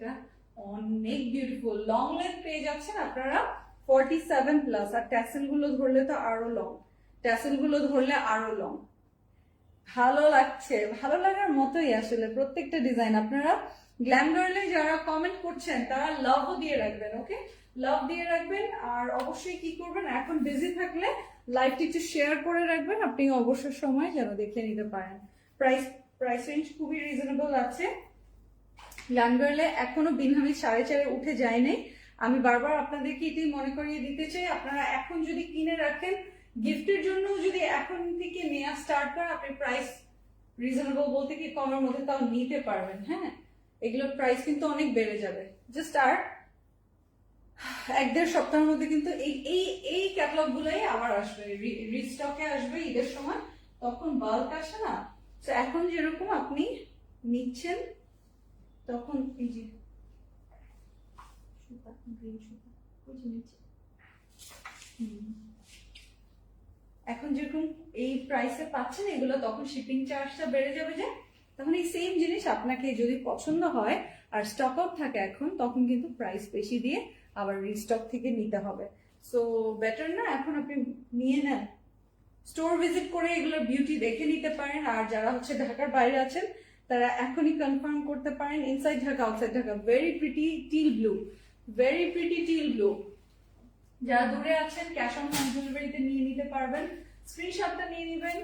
এটা অনেক beautiful, long length পেয়ে যাচ্ছেন আপনারা 47+, আর ট্যাসেল গুলো ধরলে তো আরো লং, ট্যাসেল গুলো ধরলে আরো লং। ভালো লাগছে, ভালো লাগার মতোই আসলে প্রত্যেকটা ডিজাইন। আপনারা গ্ল্যাম গার্লে যারা কমেন্ট করছেন তারা লাভও দিয়ে রাখবেন, ওকে, লাভ দিয়ে রাখবেন। আর অবশ্যই কি করবেন, এখন বিজি থাকলে লাইভটি একটু শেয়ার করে রাখবেন, আপনি অবসর সময় যেন দেখে নিতে পারেন। প্রাইস রেঞ্জ খুবই রিজনেবল আছে। গ্ল্যাম গার্লে এখনো বিনহামি 4.5 উঠে যায় নাই। আমি বারবার আপনাদেরকে এটাই মনে করিয়ে দিতে চাই, আপনারা এখন যদি কিনে রাখেন গিফটের জন্য, যদি এখন থেকে নেওয়া স্টার্ট করেন, আপনি প্রাইস রিজনেবল বলতে কি কমের মধ্যে তাও নিতে পারবেন। হ্যাঁ, এগুলোর প্রাইস কিন্তু অনেক বেড়ে যাবে। জাস্ট আর 1-1.5 সপ্তাহের মধ্যে কিন্তু এই ক্যাটালগ গুলোই আবার আসবে, রিস্টকে আসবে ঈদের সময়, তখন বাল্ক আসে না। তো এখন যেরকম আপনি নিচ্ছেন তখন এই যে এখন যেরকম এই প্রাইসে পাচ্ছেন এগুলো, তখন শিপিং চার্জটা বেড়ে যাবে, যে তখন এই সেম জিনিস আপনাকে যদি পছন্দ হয় আর স্টক আউট থাকে এখন, তখন কিন্তু প্রাইস বেশি দিয়ে আবার রিস্টক থেকে নিতে হবে। সো বেটার না, এখন আপনি নিয়ে নেন, স্টোর ভিজিট করে এগুলোর বিউটি দেখে নিতে পারেন। আর যারা হচ্ছে ঢাকার বাইরে আছেন তারা এখনই কনফার্ম করতে পারেন, inside Dhaka outside Dhaka. Very pretty teal blue, very pretty teal blue. যারা দূরে আছেন ক্যাশ অন হোম ডেলিভারিতে নিয়ে নিতে পারবেন, স্ক্রিনশটটা নিয়ে নেবেন।